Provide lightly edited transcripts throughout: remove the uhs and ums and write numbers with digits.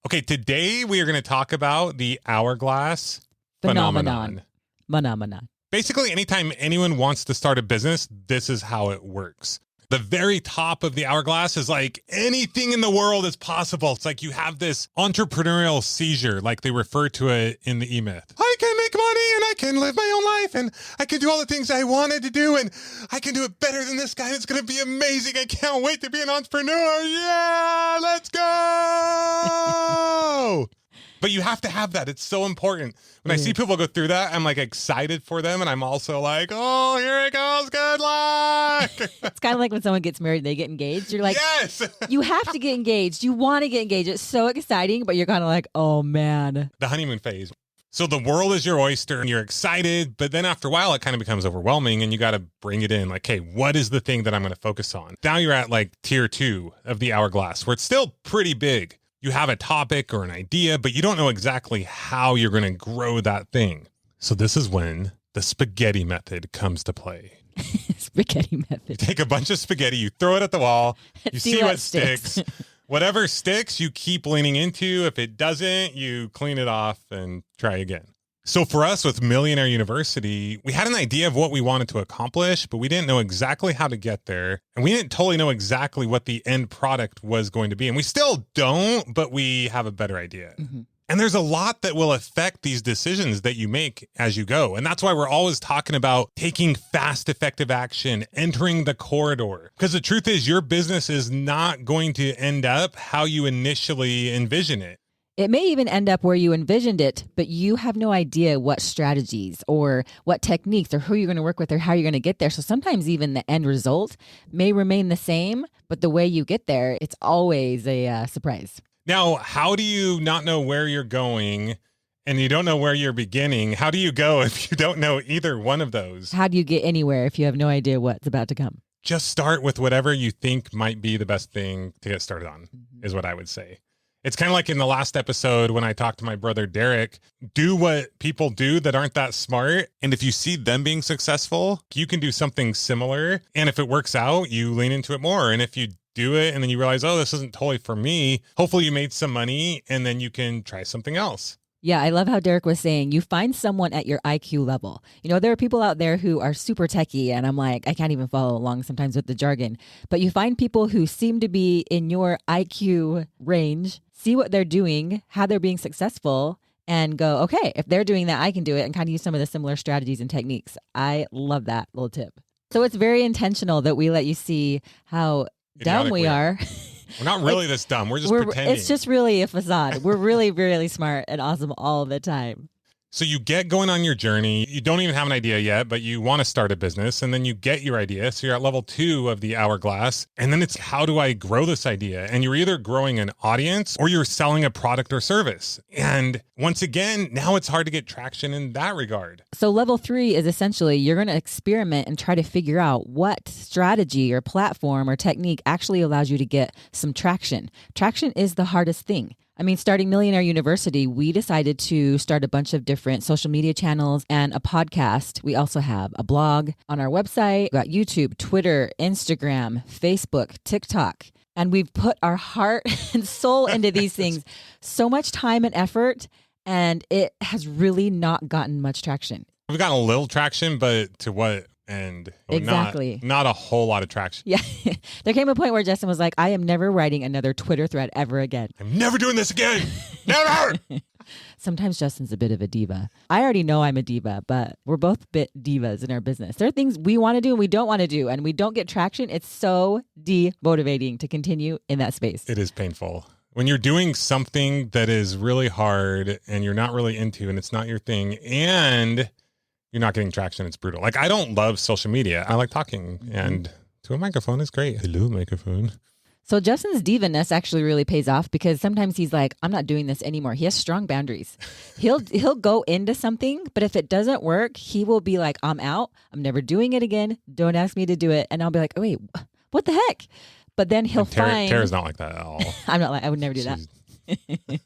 Okay, today we are going to talk about the hourglass Phenomenon. Basically, anytime anyone wants to start a business, this is how it works. The very top of the hourglass is like anything in the world is possible. It's like you have this entrepreneurial seizure, like they refer to it in the E-Myth. I can make money and I can live my own life and I can do all the things I wanted to do and I can do it better than this guy. It's going to be amazing. I can't wait to be an entrepreneur. Yeah, let's go. But you have to have that. It's so important. When I see people go through that, I'm like excited for them. And I'm also like, oh, here it goes. Good luck. It's kind of like when someone gets married, they get engaged. You're like, yes, you have to get engaged. You want to get engaged. It's so exciting, but you're kind of like, oh man. The honeymoon phase. So the world is your oyster and you're excited, but then after a while, it kind of becomes overwhelming and you got to bring it in. Like, hey, what is the thing that I'm going to focus on? Now you're at like tier 2 of the hourglass where it's still pretty big. You have a topic or an idea, but you don't know exactly how you're going to grow that thing. So this is when the spaghetti method comes to play. Spaghetti method. You take a bunch of spaghetti, you throw it at the wall, you see what sticks. Whatever sticks, you keep leaning into. If it doesn't, you clean it off and try again. So for us with Millionaire University, we had an idea of what we wanted to accomplish, but we didn't know exactly how to get there. And we didn't totally know exactly what the end product was going to be. And we still don't, but we have a better idea. Mm-hmm. And there's a lot that will affect these decisions that you make as you go. And that's why we're always talking about taking fast, effective action, entering the corridor. Because the truth is your business is not going to end up how you initially envision it. It may even end up where you envisioned it, but you have no idea what strategies or what techniques or who you're going to work with or how you're going to get there. So sometimes even the end result may remain the same, but the way you get there, it's always a surprise. Now, how do you not know where you're going and you don't know where you're beginning? How do you go if you don't know either one of those? How do you get anywhere if you have no idea what's about to come? Just start with whatever you think might be the best thing to get started on, is what I would say. It's kind of like in the last episode when I talked to my brother, Derek, do what people do that aren't that smart. And if you see them being successful, you can do something similar. And if it works out, you lean into it more. And if you do it and then you realize, oh, this isn't totally for me, hopefully you made some money and then you can try something else. Yeah, I love how Derek was saying you find someone at your IQ level. You know, there are people out there who are super techie and I'm like, I can't even follow along sometimes with the jargon. But you find people who seem to be in your IQ range, see what they're doing, how they're being successful, and go, okay, if they're doing that, I can do it, and kind of use some of the similar strategies and techniques. I love that little tip. So it's very intentional that we let you see how dumb we are. We're not really this dumb. We're just pretending. It's just really a facade. We're really, really smart and awesome all the time. So you get going on your journey. You don't even have an idea yet, but you want to start a business and then you get your idea. So you're at level 2 of the hourglass. And then it's how do I grow this idea? And you're either growing an audience or you're selling a product or service. And once again, now it's hard to get traction in that regard. So level 3 is essentially you're going to experiment and try to figure out what strategy or platform or technique actually allows you to get some traction. Traction is the hardest thing. I mean, starting Millionaire University, we decided to start a bunch of different social media channels and a podcast. We also have a blog on our website. We've got YouTube, Twitter, Instagram, Facebook, TikTok. And we've put our heart and soul into these things, so much time and effort, and it has really not gotten much traction. We've gotten a little traction, but to what end? Exactly. Not a whole lot of traction. Yeah. There came a point where Justin was like, I am never writing another Twitter thread ever again. I'm never doing this again. Never. Sometimes Justin's a bit of a diva. I already know I'm a diva, but we're both a bit divas in our business. There are things we want to do and we don't want to do, and we don't get traction. It's so demotivating to continue in that space. It is painful. When you're doing something that is really hard and you're not really into and it's not your thing and you're not getting traction, it's brutal. Like, I don't love social media. I like talking and to a microphone is great. Hello, microphone. So Justin's divaness actually really pays off because sometimes he's like, I'm not doing this anymore. He has strong boundaries. He'll go into something, but if it doesn't work, he will be like, I'm out. I'm never doing it again. Don't ask me to do it. And I'll be like, oh, wait, what the heck? But then he'll find... Tara's not like that at all. I'm not like, I would never do that.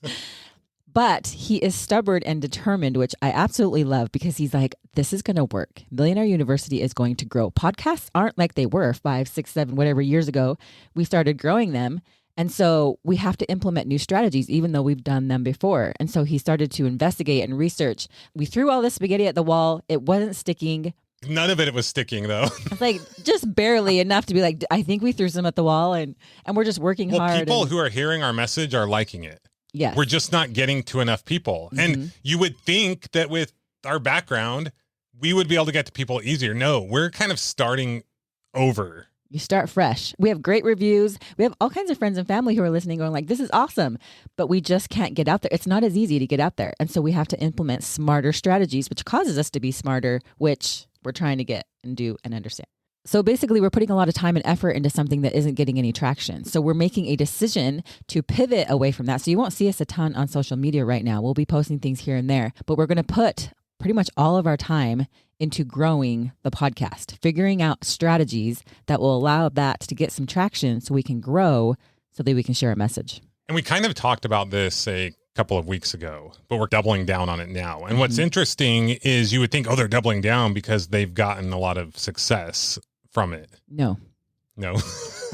But he is stubborn and determined, which I absolutely love because he's like, this is going to work. Millionaire University is going to grow. Podcasts aren't like they were 5, 6, 7, whatever years ago. We started growing them And so we have to implement new strategies, even though we've done them before. And so he started to investigate and research. We threw all this spaghetti at the wall. It wasn't sticking. None of it was sticking, though. It's like just barely enough to be like, I think we threw some at the wall, and we're just working hard. People who are hearing our message are liking it. Yes. We're just not getting to enough people. Mm-hmm. And you would think that with our background, we would be able to get to people easier. No, we're kind of starting over. You start fresh. We have great reviews. We have all kinds of friends and family who are listening going like, this is awesome, but we just can't get out there. It's not as easy to get out there. And so we have to implement smarter strategies, which causes us to be smarter, which we're trying to get and do and understand. So basically, we're putting a lot of time and effort into something that isn't getting any traction. So we're making a decision to pivot away from that. So you won't see us a ton on social media right now. We'll be posting things here and there, but we're going to put pretty much all of our time into growing the podcast, figuring out strategies that will allow that to get some traction so we can grow so that we can share a message. And we kind of talked about this a couple of weeks ago, but we're doubling down on it now. And what's interesting is you would think, oh, they're doubling down because they've gotten a lot of success from it. No.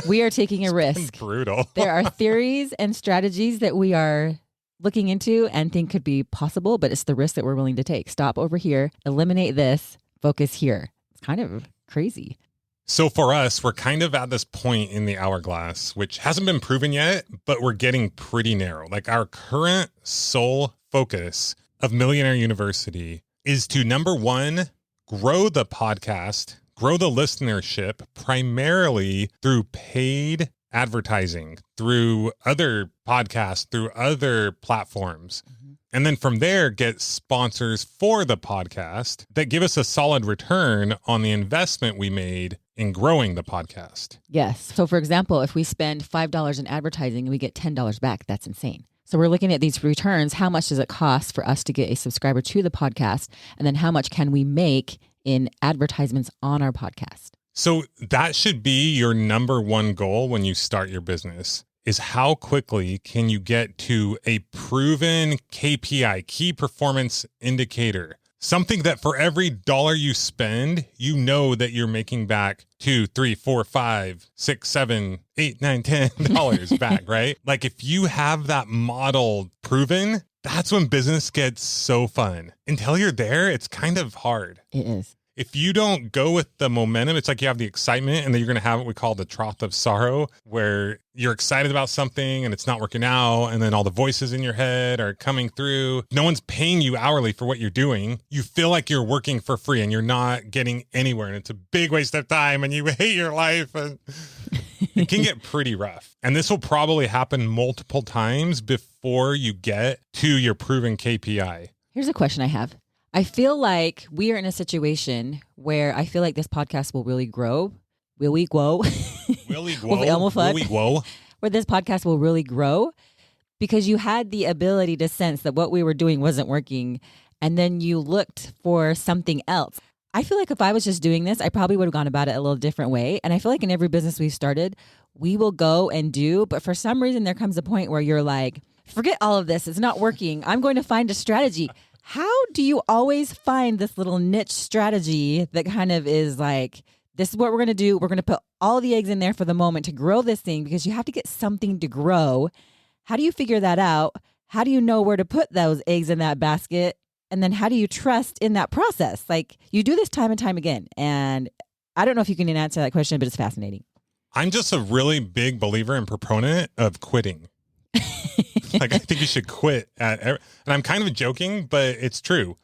We are taking a risk. Brutal. There are theories and strategies that we are looking into and think could be possible, but it's the risk that we're willing to take. Stop over here, eliminate this, focus here. It's kind of crazy. So for us, we're kind of at this point in the hourglass, which hasn't been proven yet, but we're getting pretty narrow. Like our current sole focus of Millionaire University is to, number one, grow the podcast, grow the listenership primarily through paid advertising, through other podcasts, through other platforms. And then from there, get sponsors for the podcast that give us a solid return on the investment we made in growing the podcast. Yes. So for example, if we spend $5 in advertising and we get $10 back, that's insane. So we're looking at these returns. How much does it cost for us to get a subscriber to the podcast? And then how much can we make in advertisements on our podcast? So that should be your number one goal when you start your business, is how quickly can you get to a proven KPI, key performance indicator, something that for every dollar you spend, you know that you're making back $2, $3, $4, $5, $6, $7, $8, $9, $10 back, right? Like if you have that model proven, that's when business gets so fun. Until you're there, it's kind of hard. It is. If you don't go with the momentum, it's like you have the excitement and then you're going to have what we call the trough of sorrow, where you're excited about something and it's not working out. And then all the voices in your head are coming through. No one's paying you hourly for what you're doing. You feel like you're working for free and you're not getting anywhere. And it's a big waste of time and you hate your life. And it can get pretty rough. And this will probably happen multiple times before you get to your proven KPI. Here's a question I have. I feel like we are in a situation where I feel like this podcast will really grow. Will we grow? Will we grow? Will we grow? Where this podcast will really grow because you had the ability to sense that what we were doing wasn't working. And then you looked for something else. I feel like if I was just doing this, I probably would have gone about it a little different way. And I feel like in every business we've started, we will go and do. But for some reason, there comes a point where you're like, forget all of this. It's not working. I'm going to find a strategy. How do you always find this little niche strategy that kind of is like, this is what we're going to do. We're going to put all the eggs in there for the moment to grow this thing because you have to get something to grow. How do you figure that out? How do you know where to put those eggs in that basket? And then how do you trust in that process? Like you do this time and time again. And I don't know if you can answer that question, but it's fascinating. I'm just a really big believer and proponent of quitting. Like, I think you should quit and I'm kind of joking, but it's true.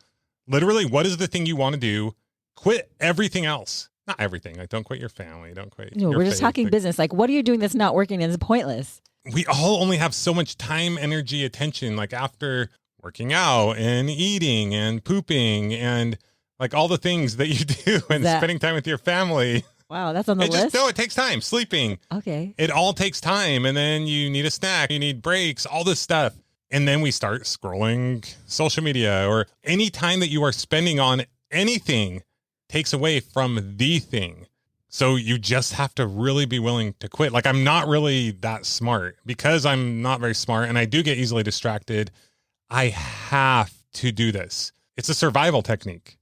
Literally, what is the thing you want to do? Quit everything else. Not everything. Like, don't quit your family. Don't quit. No, we're just talking business. Like, what are you doing that's not working and is pointless? We all only have so much time, energy, attention. Like, after working out and eating and pooping and like all the things that you do and spending time with your family. Wow, that's on the list? No, it takes time. Sleeping. Okay. It all takes time. And then you need a snack. You need breaks, all this stuff. And then we start scrolling social media, or any time that you are spending on anything takes away from the thing. So you just have to really be willing to quit. Like, I'm not really that smart because I'm not very smart and I do get easily distracted. I have to do this. It's a survival technique.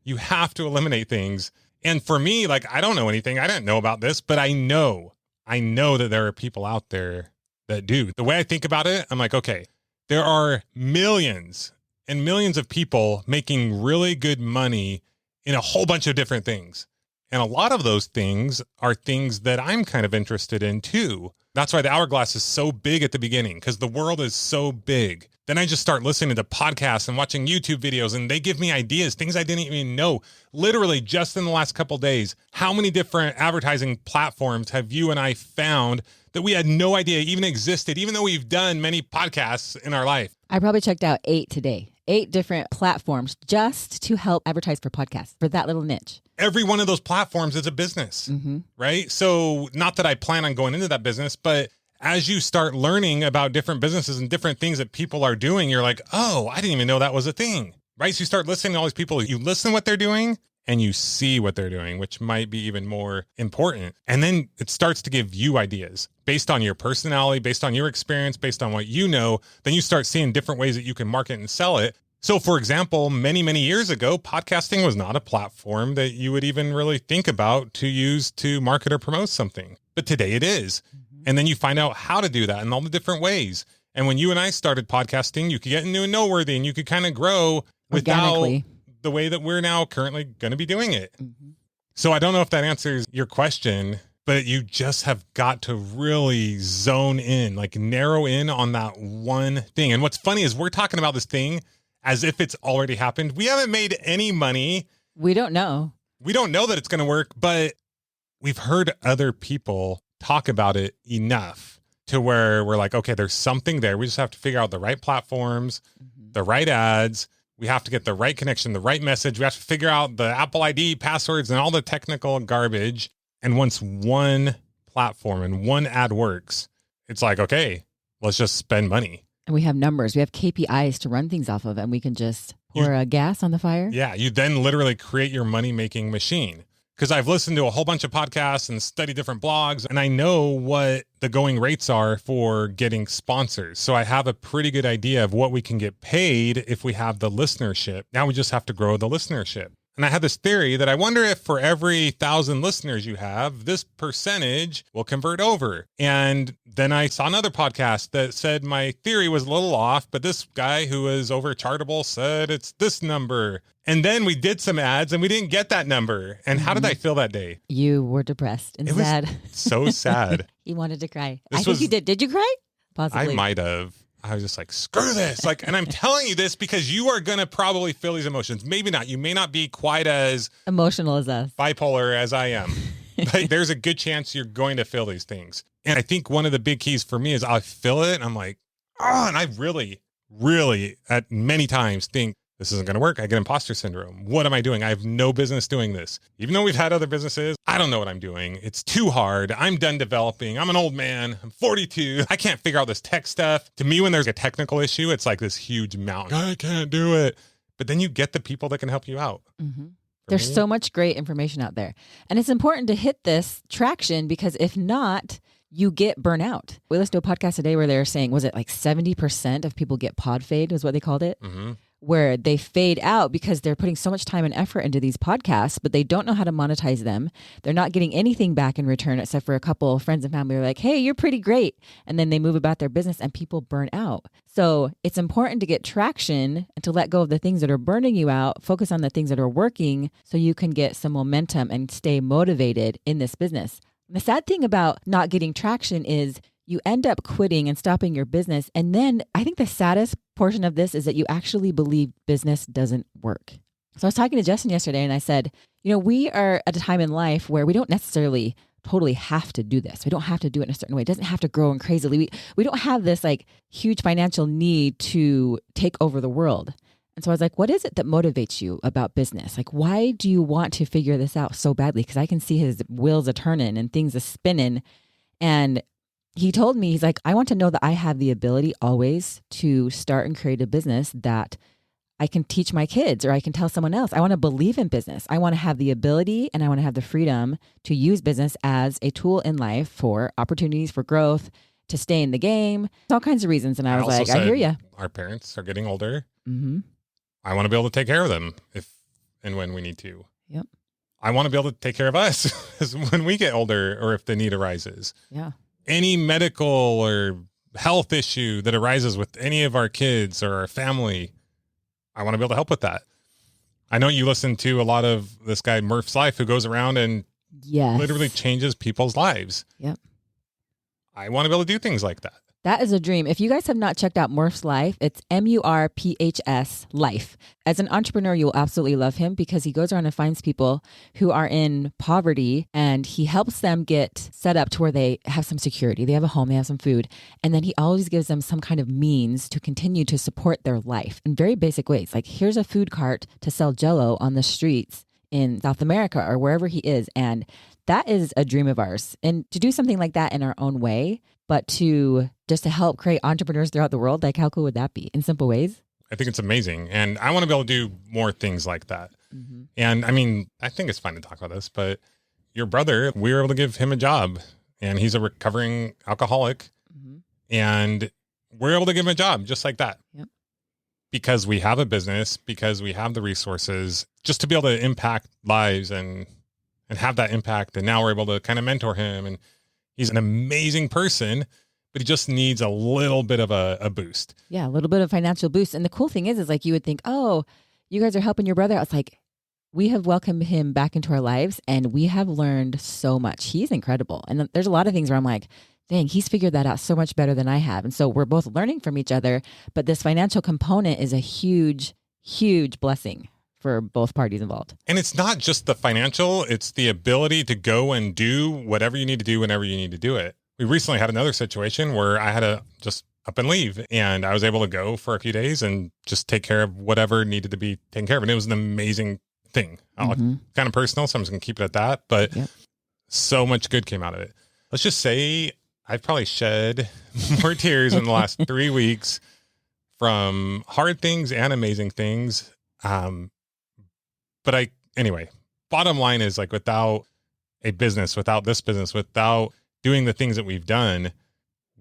You have to eliminate things. And for me, like, I don't know anything. I didn't know about this, but I know that there are people out there that do. The way I think about it, I'm like, okay, there are millions and millions of people making really good money in a whole bunch of different things. And a lot of those things are things that I'm kind of interested in too. That's why the Hourglass is so big at the beginning, because the world is so big. Then I just start listening to podcasts and watching YouTube videos, and they give me ideas, things I didn't even know. Literally just in the last couple of days, how many different advertising platforms have you and I found that we had no idea even existed, even though we've done many podcasts in our life? I probably checked out 8 today, 8 different platforms just to help advertise for podcasts for that little niche. Every one of those platforms is a business, right? So not that I plan on going into that business, but as you start learning about different businesses and different things that people are doing, you're like, oh, I didn't even know that was a thing, right? So you start listening to all these people, you listen to what they're doing and you see what they're doing, which might be even more important. And then it starts to give you ideas based on your personality, based on your experience, based on what you know. Then you start seeing different ways that you can market and sell it. So for example, many, many years ago, podcasting was not a platform that you would even really think about to use to market or promote something. But today it is. And then you find out how to do that in all the different ways. And when you and I started podcasting, you could get into a Noteworthy and you could kind of grow without the way that we're now currently going to be doing it. So I don't know if that answers your question, but you just have got to really zone in, like narrow in on that one thing. And what's funny is we're talking about this thing as if it's already happened. We haven't made any money. We don't know. We don't know that it's going to work, but we've heard other people talk about it enough to where we're like, okay, there's something there. We just have to figure out the right platforms, the right ads. We have to get the right connection, the right message. We have to figure out the Apple ID, passwords, and all the technical garbage. And once one platform and one ad works, it's like, okay, let's just spend money. And we have numbers. We have KPIs to run things off of, and we can just pour gas on the fire. Yeah, you then literally create your money-making machine. Because I've listened to a whole bunch of podcasts and studied different blogs, and I know what the going rates are for getting sponsors. So I have a pretty good idea of what we can get paid if we have the listenership. Now we just have to grow the listenership. And I had this theory that I wonder if for every 1,000 listeners you have, this percentage will convert over. And then I saw another podcast that said my theory was a little off, but this guy who was over Chartable said it's this number. And then we did some ads and we didn't get that number. And how did I feel that day? You were depressed and sad. Was so sad. You wanted to cry. I think you did. Did you cry? Possibly. I might have. I was just like, screw this. Like, and I'm telling you this because you are going to probably feel these emotions. Maybe not. You may not be quite as emotional as us, bipolar as I am, but there's a good chance you're going to feel these things. And I think one of the big keys for me is I feel it and I'm like, oh, and I really, really at many times think this isn't going to work. I get imposter syndrome. What am I doing? I have no business doing this. Even though we've had other businesses, I don't know what I'm doing. It's too hard. I'm done developing. I'm an old man. I'm 42. I can't figure out this tech stuff. To me, when there's a technical issue, it's like this huge mountain. I can't do it. But then you get the people that can help you out. There's so much great information out there. And it's important to hit this traction because if not, you get burnout. We listened to a podcast today where they were saying, was it like 70% of people get pod fade was what they called it? Where they fade out because they're putting so much time and effort into these podcasts, but they don't know how to monetize them. They're not getting anything back in return except for a couple of friends and family who are like, hey, you're pretty great. And then they move about their business and people burn out. So it's important to get traction and to let go of the things that are burning you out, focus on the things that are working so you can get some momentum and stay motivated in this business. And the sad thing about not getting traction is you end up quitting and stopping your business. And then I think the saddest portion of this is that you actually believe business doesn't work. So I was talking to Justin yesterday and I said, you know, we are at a time in life where we don't necessarily totally have to do this. We don't have to do it in a certain way. It doesn't have to grow and crazily. We don't have this like huge financial need to take over the world. And so I was like, what is it that motivates you about business? Like, why do you want to figure this out so badly? Because I can see his wheels are turning and things are spinning. And he told me, he's like, I want to know that I have the ability always to start and create a business that I can teach my kids or I can tell someone else. I want to believe in business. I want to have the ability and I want to have the freedom to use business as a tool in life for opportunities, for growth, to stay in the game, all kinds of reasons. And I was like, I hear you. Our parents are getting older. I want to be able to take care of them if and when we need to. Yep. I want to be able to take care of us when we get older or if the need arises. Yeah. Any medical or health issue that arises with any of our kids or our family, I want to be able to help with that. I know you listen to a lot of this guy, Murph's Life, who goes around and literally changes people's lives. Yep. I want to be able to do things like that. That is a dream. If you guys have not checked out Murph's Life, it's MURPHS Life. As an entrepreneur, you'll absolutely love him because he goes around and finds people who are in poverty and he helps them get set up to where they have some security. They have a home, they have some food. And then he always gives them some kind of means to continue to support their life in very basic ways. Like, here's a food cart to sell Jell-O on the streets in South America or wherever he is. And that is a dream of ours. And to do something like that in our own way, but to just to help create entrepreneurs throughout the world, like how cool would that be in simple ways? I think it's amazing. And I want to be able to do more things like that. Mm-hmm. And I mean, I think it's fine to talk about this, but your brother, we were able to give him a job and he's a recovering alcoholic. Mm-hmm. And we're able to give him a job just like that. Yep. Because we have a business, because we have the resources just to be able to impact lives and have that impact. And now we're able to kind of mentor him. And he's an amazing person, but he just needs a little bit of a boost. Yeah, a little bit of financial boost. And the cool thing is like you would think, oh, you guys are helping your brother out. It's like, we have welcomed him back into our lives and we have learned so much. He's incredible. And there's a lot of things where I'm like, dang, he's figured that out so much better than I have. And so we're both learning from each other. But this financial component is a huge, huge blessing for both parties involved. And it's not just the financial, it's the ability to go and do whatever you need to do whenever you need to do it. We recently had another situation where I had to just up and leave and I was able to go for a few days and just take care of whatever needed to be taken care of. And it was an amazing thing. Mm-hmm. Kind of personal, so I'm just going to keep it at that. But so much good came out of it. Let's just say I've probably shed more tears in the last 3 weeks from hard things and amazing things. But anyway, bottom line is like without a business, without this business, without doing the things that we've done,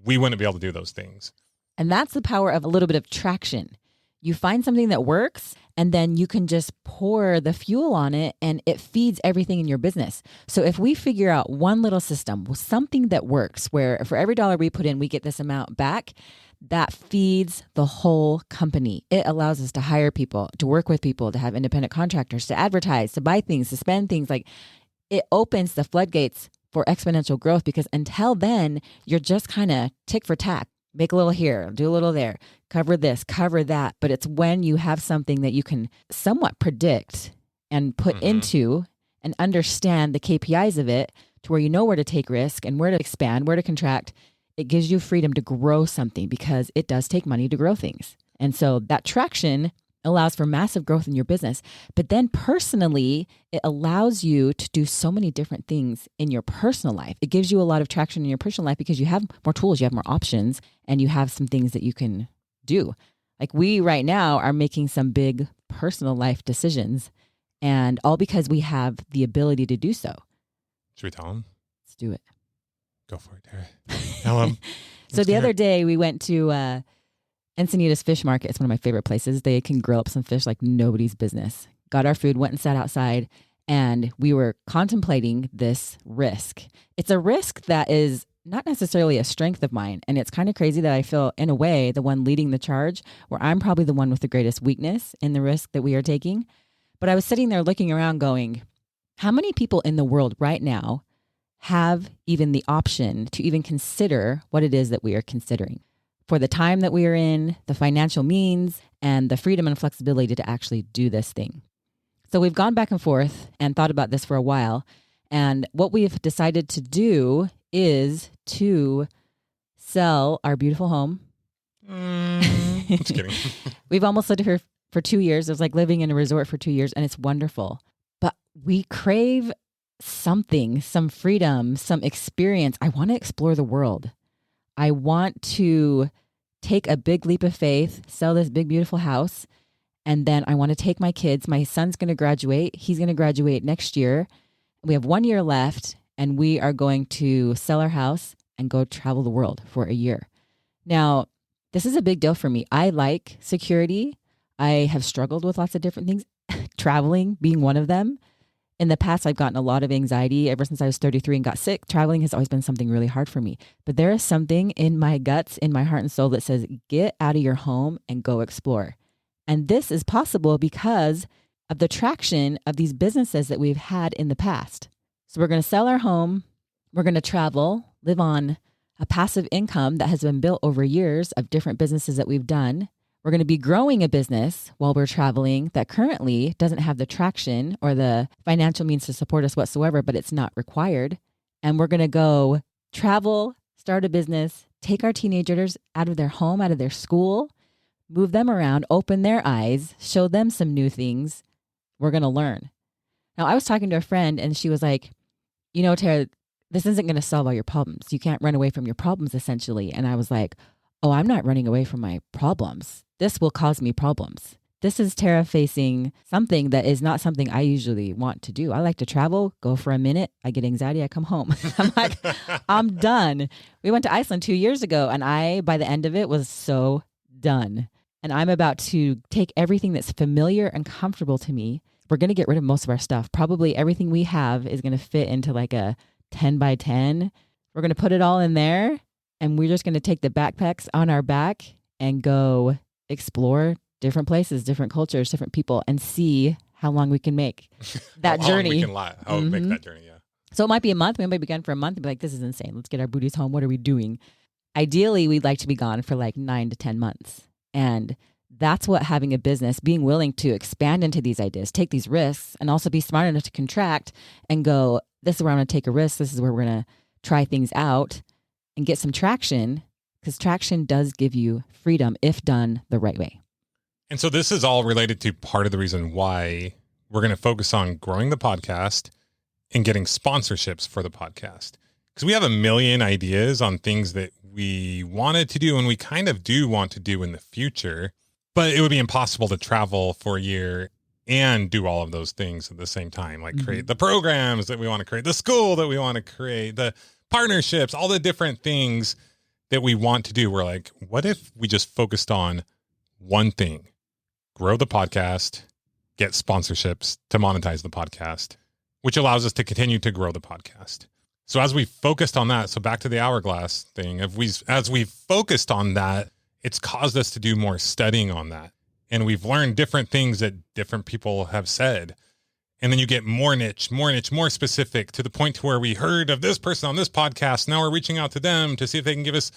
we wouldn't be able to do those things. And that's the power of a little bit of traction. You find something that works and then you can just pour the fuel on it and it feeds everything in your business. So if we figure out one little system, something that works where for every dollar we put in, we get this amount back, that feeds the whole company. It allows us to hire people, to work with people, to have independent contractors, to advertise, to buy things, to spend things. Like, it opens the floodgates for exponential growth because until then, you're just kind of tick for tack. Make a little here, do a little there, cover this, cover that. But it's when you have something that you can somewhat predict and put into and understand the KPIs of it to where you know where to take risk and where to expand, where to contract. It gives you freedom to grow something because it does take money to grow things. And so that traction allows for massive growth in your business. But then personally, it allows you to do so many different things in your personal life. It gives you a lot of traction in your personal life because you have more tools, you have more options, and you have some things that you can do. Like we right now are making some big personal life decisions, and all because we have the ability to do so. Should we tell them? Let's do it. Go for it, Tara. Tell them. So the other day we went to Encinitas Fish Market. It's one of my favorite places. They can grill up some fish like nobody's business. Got our food, went and sat outside, and we were contemplating this risk. It's a risk that is not necessarily a strength of mine. And it's kind of crazy that I feel, in a way, the one leading the charge, where I'm probably the one with the greatest weakness in the risk that we are taking. But I was sitting there looking around going, how many people in the world right now have even the option to even consider what it is that we are considering for the time that we are in, the financial means, and the freedom and flexibility to actually do this thing? So we've gone back and forth and thought about this for a while. And what we've decided to do is to sell our beautiful home. Just kidding. We've almost lived here for 2 years. It was like living in a resort for 2 years, and it's wonderful. But we crave something, some freedom, some experience. I want to explore the world. I want to take a big leap of faith, sell this big, beautiful house, and then I want to take my kids. My son's going to graduate. He's going to graduate next year. We have 1 year left, and we are going to sell our house and go travel the world for a year. Now, this is a big deal for me. I like security. I have struggled with lots of different things, traveling being one of them. In the past, I've gotten a lot of anxiety ever since I was 33 and got sick. Traveling has always been something really hard for me. But there is something in my guts, in my heart and soul that says, get out of your home and go explore. And this is possible because of the traction of these businesses that we've had in the past. So we're going to sell our home. We're going to travel, live on a passive income that has been built over years of different businesses that we've done. We're going to be growing a business while we're traveling that currently doesn't have the traction or the financial means to support us whatsoever, but it's not required. And we're going to go travel, start a business, take our teenagers out of their home, out of their school, move them around, open their eyes, show them some new things. We're going to learn. Now, I was talking to a friend and she was like, Tara, this isn't going to solve all your problems. You can't run away from your problems, essentially. And I was like, oh, I'm not running away from my problems. This will cause me problems. This is Tara facing something that is not something I usually want to do. I like to travel, go for a minute. I get anxiety. I come home. I'm like, I'm done. We went to Iceland 2 years ago and I, by the end of it, was so done. And I'm about to take everything that's familiar and comfortable to me. We're going to get rid of most of our stuff. Probably everything we have is going to fit into like a 10 by 10. We're going to put it all in there and we're just going to take the backpacks on our back and go explore different places, different cultures, different people, and see how long we can make that journey. We can make that journey, yeah. So it might be a month. We might be gone for a month and be like, this is insane. Let's get our booties home. What are we doing? Ideally, we'd like to be gone for like 9 to 10 months. And that's what having a business, being willing to expand into these ideas, take these risks, and also be smart enough to contract and go, this is where I'm going to take a risk. This is where we're going to try things out and get some traction, because traction does give you freedom if done the right way. And so this is all related to part of the reason why we're going to focus on growing the podcast and getting sponsorships for the podcast. Because we have a million ideas on things that we wanted to do and we kind of do want to do in the future, but it would be impossible to travel for a year and do all of those things at the same time, like create the programs that we want to create, the school that we want to create, the partnerships, all the different things that we want to do. We're like, what if we just focused on one thing, grow the podcast, get sponsorships to monetize the podcast, which allows us to continue to grow the podcast. So as we focused on that, so back to the Hourglass thing, as we focused on that, it's caused us to do more studying on that. And we've learned different things that different people have said. And then you get more niche, more specific, to the point to where we heard of this person on this podcast. Now we're reaching out to them to see if they can give us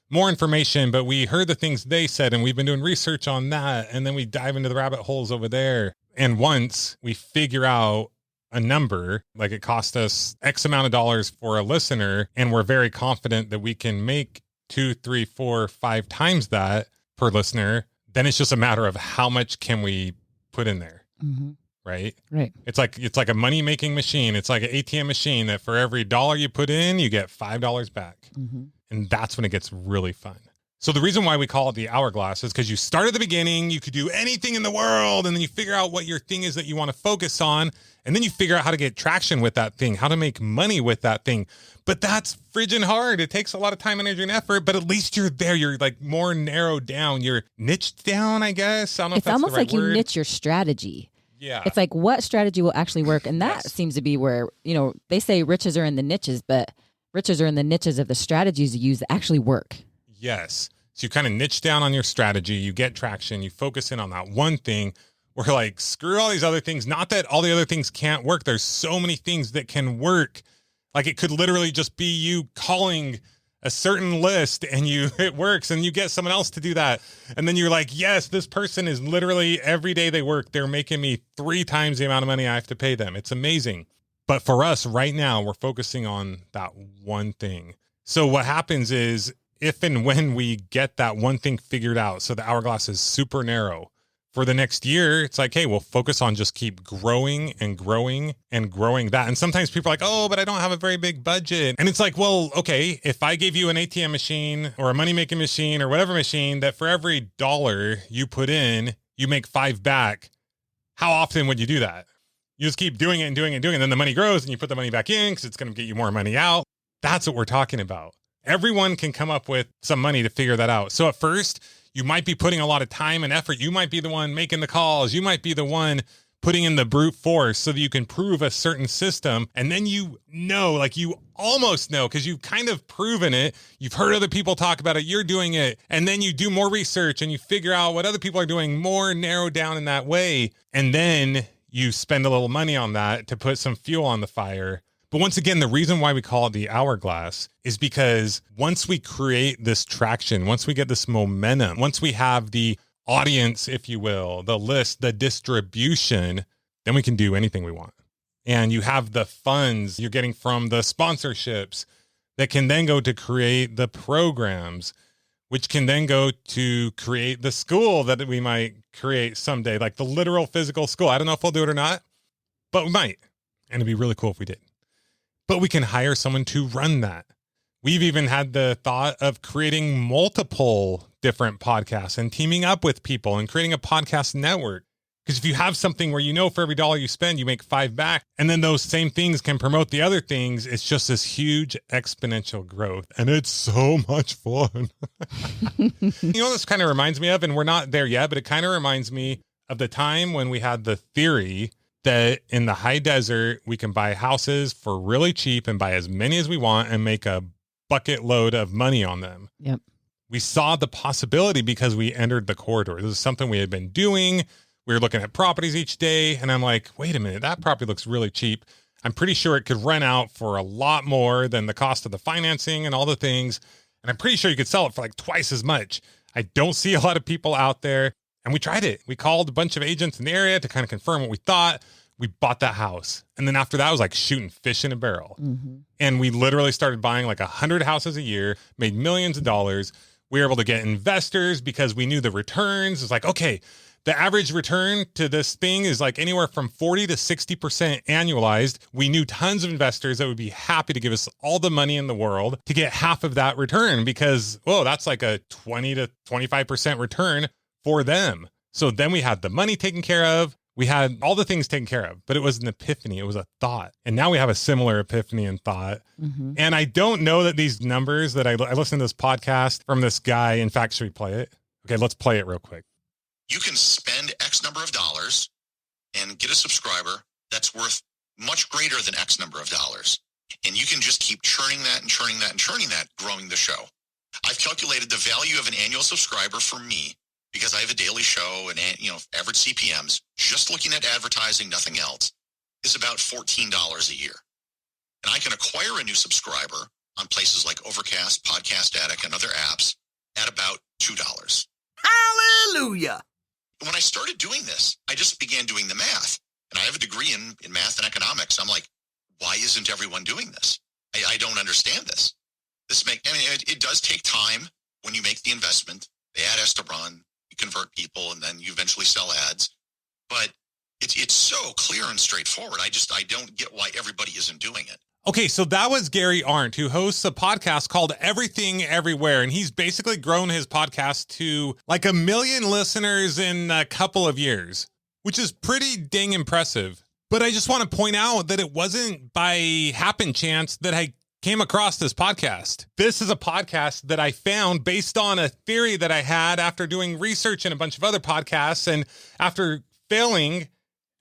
more information, but we heard the things they said and we've been doing research on that. And then we dive into the rabbit holes over there. And once we figure out a number, like it cost us X amount of dollars for a listener, and we're very confident that we can make 2, 3, 4, 5 times that per listener, then it's just a matter of how much can we put in there. Right. It's like a money making machine. It's like an ATM machine that for every dollar you put in, you get $5 back. And that's when it gets really fun. So the reason why we call it the Hourglass is because you start at the beginning, you could do anything in the world, and then you figure out what your thing is that you want to focus on. And then you figure out how to get traction with that thing, how to make money with that thing. But that's friggin' hard. It takes a lot of time, energy, and effort, but at least you're there. You're like more narrowed down. You're niched down, I guess. I don't know if that's almost the right like word. You niche your strategy. Yeah. It's like what strategy will actually work. And that seems to be where, they say riches are in the niches, but riches are in the niches of the strategies you use that actually work. Yes. So you kind of niche down on your strategy, you get traction, you focus in on that one thing. We're like, screw all these other things. Not that all the other things can't work. There's so many things that can work. Like it could literally just be you calling a certain list and it works and you get someone else to do that. And then you're like, yes, this person is literally every day they work, they're making me 3 times the amount of money I have to pay them. It's amazing. But for us right now, we're focusing on that one thing. So what happens is if and when we get that one thing figured out, so the Hourglass is super narrow, for the next year, it's like, hey, we'll focus on just keep growing and growing and growing that. And sometimes people are like, oh, but I don't have a very big budget. And it's like, well, okay, if I gave you an ATM machine or a money-making machine or whatever machine that for every dollar you put in, you make 5 back, how often would you do that? You just keep doing it and doing it and doing it. And then the money grows and you put the money back in because it's going to get you more money out. That's what we're talking about. Everyone can come up with some money to figure that out. So at first, you might be putting a lot of time and effort. You might be the one making the calls. You might be the one putting in the brute force so that you can prove a certain system. And then you almost know because you've kind of proven it. You've heard other people talk about it. You're doing it. And then you do more research and you figure out what other people are doing more narrowed down in that way. And then you spend a little money on that to put some fuel on the fire. But once again, the reason why we call it the hourglass is because once we create this traction, once we get this momentum, once we have the audience, if you will, the list, the distribution, then we can do anything we want. And you have the funds you're getting from the sponsorships that can then go to create the programs, which can then go to create the school that we might create someday, like the literal physical school. I don't know if we'll do it or not, but we might. And it'd be really cool if we did. But we can hire someone to run that. We've even had the thought of creating multiple different podcasts and teaming up with people and creating a podcast network. Because if you have something where you know for every dollar you spend, you make 5 back, and then those same things can promote the other things, it's just this huge exponential growth. And it's so much fun. You know, this kind of reminds me of, and we're not there yet, but it kind of reminds me of the time when we had the theory that in the high desert, we can buy houses for really cheap and buy as many as we want and make a bucket load of money on them. Yep. We saw the possibility because we entered the corridor. This is something we had been doing. We were looking at properties each day. And I'm like, wait a minute, that property looks really cheap. I'm pretty sure it could rent out for a lot more than the cost of the financing and all the things. And I'm pretty sure you could sell it for like twice as much. I don't see a lot of people out there. And we tried it. We called a bunch of agents in the area to kind of confirm what we thought. We bought that house. And then after that, it was like shooting fish in a barrel. Mm-hmm. And we literally started buying like 100 houses a year, made millions of dollars. We were able to get investors because we knew the returns. It's like, okay, the average return to this thing is like anywhere from 40 to 60% annualized. We knew tons of investors that would be happy to give us all the money in the world to get half of that return because, whoa, that's like a 20 to 25% return for them. So then we had the money taken care of. We had all the things taken care of, but it was an epiphany. It was a thought. And now we have a similar epiphany and thought. Mm-hmm. And I don't know that these numbers that I listened to this podcast from this guy. In fact, should we play it? Okay, let's play it real quick. You can spend X number of dollars and get a subscriber that's worth much greater than X number of dollars. And you can just keep churning that and churning that and churning that, growing the show. I've calculated the value of an annual subscriber for me because I have a daily show and, average CPMs, just looking at advertising, nothing else, is about $14 a year. And I can acquire a new subscriber on places like Overcast, Podcast Addict, and other apps at about $2. Hallelujah. When I started doing this, I just began doing the math. And I have a degree in math and economics. I'm like, why isn't everyone doing this? I don't understand this. It does take time when you make the investment. The ad has to run. You convert people, and then you eventually sell ads. But it's so clear and straightforward. I don't get why everybody isn't doing it. Okay, so that was Gary Arndt, who hosts a podcast called Everything Everywhere. And he's basically grown his podcast to like 1 million listeners in a couple of years, which is pretty dang impressive. But I just want to point out that it wasn't by happen chance that I came across this podcast. This is a podcast that I found based on a theory that I had after doing research in a bunch of other podcasts and after failing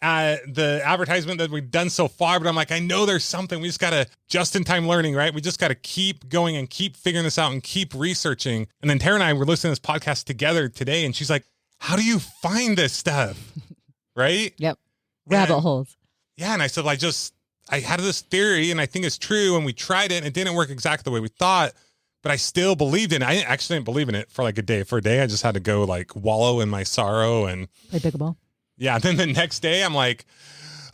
at the advertisement that we've done so far. But I'm like, I know there's something. We just got to just-in-time learning, right? We just got to keep going and keep figuring this out and keep researching. And then Tara and I were listening to this podcast together today, and she's like, how do you find this stuff? Right? Yep. Rabbit holes. Yeah. And I said, I had this theory and I think it's true. And we tried it and it didn't work exactly the way we thought, but I still believed in it. I actually didn't believe in it for like a day. For a day, I just had to go like wallow in my sorrow and play pickleball. Yeah. Then the next day I'm like,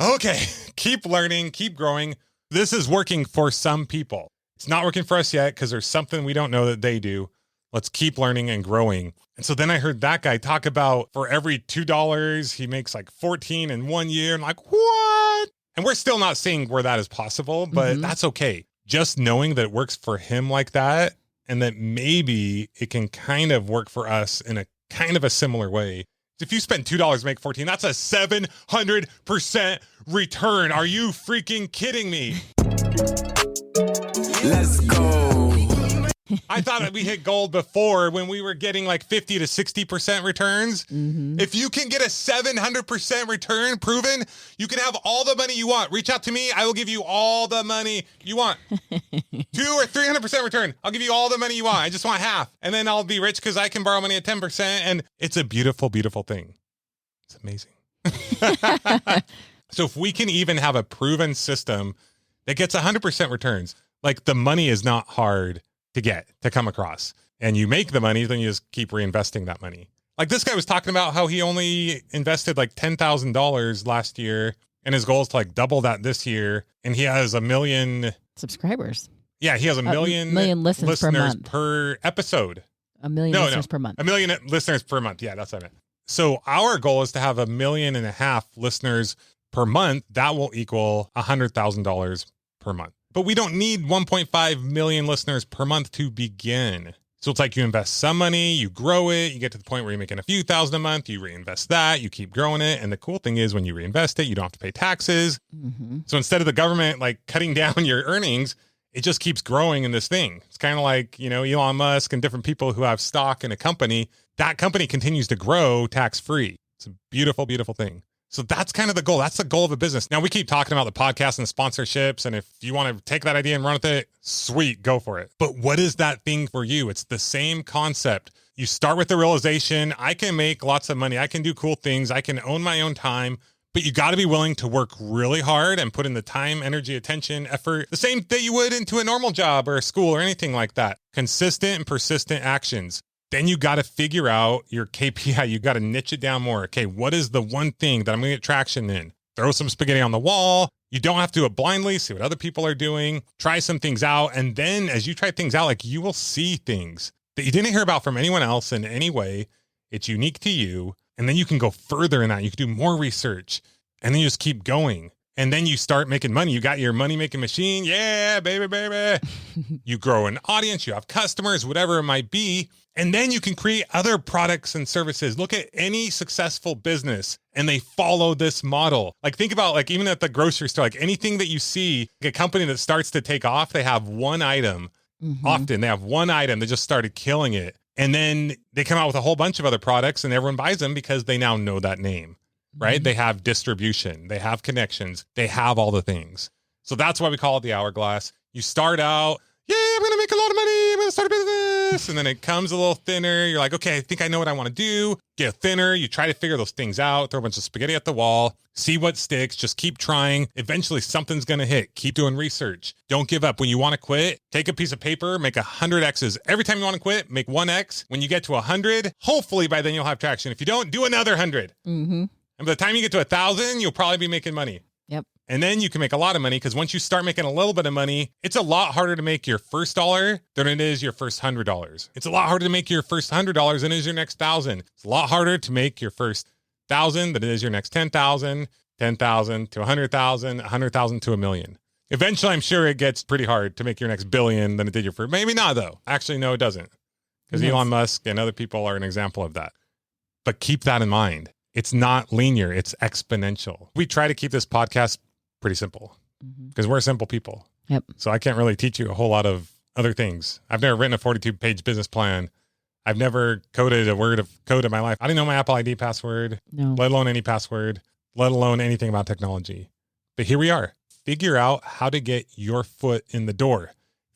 okay, keep learning, keep growing. This is working for some people. It's not working for us yet because there's something we don't know that they do. Let's keep learning and growing. And so then I heard that guy talk about for every $2, he makes like 14 in 1 year. I'm like, what? And we're still not seeing where that is possible, but that's okay. Just knowing that it works for him like that and that maybe it can kind of work for us in a kind of a similar way. If you spend $2 make 14, that's a 700% return. Are you freaking kidding me? Let's go. I thought that we hit gold before when we were getting like 50 to 60% returns. If you can get a 700% return proven, you can have all the money you want. Reach out to me. I will give you all the money you want. 200 or 300% return. I'll give you all the money you want. I just want half. And then I'll be rich because I can borrow money at 10%. And it's a beautiful, beautiful thing. It's amazing. So if we can even have a proven system that gets 100% returns, like the money is not hard to come across, and you make the money, then you just keep reinvesting that money. Like this guy was talking about how he only invested like $10,000 last year, and his goal is to like double that this year. And he has 1 million subscribers. Yeah, he has 1 million listeners per month. per episode. 1 million listeners per month. 1 million listeners per month. Yeah, that's what I meant. So our goal is to have 1.5 million listeners per month. That will equal $100,000 per month. But we don't need 1.5 million listeners per month to begin. So it's like you invest some money, you grow it, you get to the point where you're making a few thousand a month, you reinvest that, you keep growing it. And the cool thing is when you reinvest it, you don't have to pay taxes. So instead of the government like cutting down your earnings, it just keeps growing in this thing. It's kind of like, you know, Elon Musk and different people who have stock in a company. That company continues to grow tax-free. It's a beautiful, beautiful thing. So that's kind of the goal. That's the goal of a business. Now we keep talking about the podcast and sponsorships. And if you want to take that idea and run with it, sweet, go for it. But what is that thing for you? It's the same concept. You start with the realization, I can make lots of money. I can do cool things. I can own my own time, but you got to be willing to work really hard and put in the time, energy, attention, effort, the same that you would into a normal job or a school or anything like that. Consistent and persistent actions. Then you got to figure out your KPI. You got to niche it down more. Okay, what is the one thing that I'm going to get traction in? Throw some spaghetti on the wall. You don't have to do it blindly. See what other people are doing. Try some things out. And then as you try things out, like you will see things that you didn't hear about from anyone else in any way. It's unique to you. And then you can go further in that. You can do more research and then you just keep going. And then you start making money. You got your money-making machine. Yeah, baby, baby. You grow an audience. You have customers, whatever it might be. And then you can create other products and services. Look at any successful business and they follow this model. Like think about like even at the grocery store, like anything that you see, like a company that starts to take off, they have one item. Often they have one item that just started killing it. And then they come out with a whole bunch of other products and everyone buys them because they now know that name. Right? They have distribution, they have connections, they have all the things. So that's why we call it the hourglass. You start out, yeah, I'm going to make a lot of money. I'm going to start a business. And then it comes a little thinner. You're like, okay, I think I know what I want to do. Get thinner. You try to figure those things out, throw a bunch of spaghetti at the wall, see what sticks. Just keep trying. Eventually something's going to hit. Keep doing research. Don't give up. When you want to quit, take a piece of paper, make 100 X's. Every time you want to quit, make 1 X. When you get to 100, hopefully by then you'll have traction. If you don't, do another 100. And by the time you get to 1,000, you'll probably be making money. Yep. And then you can make a lot of money because once you start making a little bit of money, it's a lot harder to make your first $1 than it is your first $100. It's a lot harder to make your first $100 than it is your next 1,000. It's a lot harder to make your first 1,000 than it is your next 10,000, 10,000 to 100,000, 100,000 to 1 million. Eventually, I'm sure it gets pretty hard to make your next billion than it did your first. Maybe not though. Actually, no, it doesn't. Because Elon Musk and other people are an example of that. But keep that in mind. It's not linear, it's exponential. We try to keep this podcast pretty simple because we're simple people. Yep. So I can't really teach you a whole lot of other things. I've never written a 42-page business plan. I've never coded a word of code in my life. I didn't know my Apple ID password, let alone any password, let alone anything about technology. But here we are. Figure out how to get your foot in the door.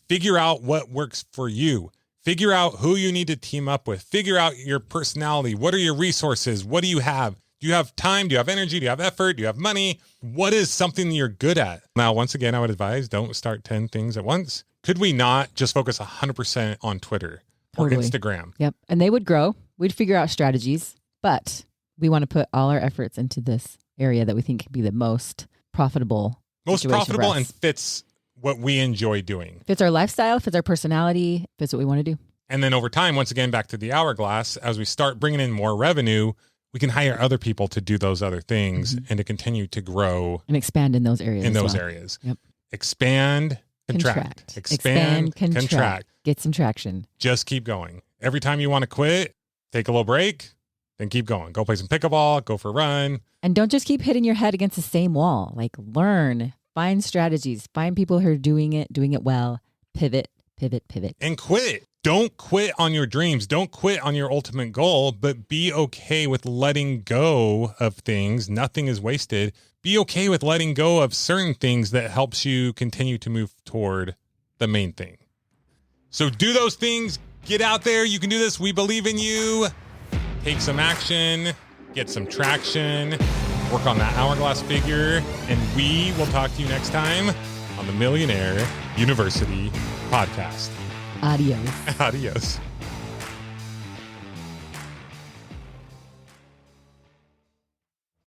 Figure out what works for you. Figure out who you need to team up with. Figure out your personality. What are your resources? What do you have? Do you have time? Do you have energy? Do you have effort? Do you have money? What is something you're good at? Now, once again, I would advise don't start 10 things at once. Could we not just focus 100% on Twitter or Instagram? Yep. And they would grow. We'd figure out strategies, but we want to put all our efforts into this area that we think can be the most profitable. Most profitable and fits what we enjoy doing. Fits our lifestyle, fits our personality, fits what we want to do. And then over time, once again, back to the hourglass, as we start bringing in more revenue, we can hire other people to do those other things and to continue to grow. And expand in those areas. Areas. Yep. Expand, contract. Expand, contract. Get some traction. Just keep going. Every time you want to quit, take a little break, then keep going. Go play some pickleball, go for a run. And don't just keep hitting your head against the same wall. Like learn. Find strategies, find people who are doing it well, pivot, Pivot. And quit. Don't quit on your dreams. Don't quit on your ultimate goal, but be okay with letting go of things. Nothing is wasted. Be okay with letting go of certain things that helps you continue to move toward the main thing. So do those things. Get out there. You can do this. We believe in you. Take some action. Get some traction. Work on that hourglass figure. And we will talk to you next time on the Millionaire University podcast. Adios. Adios.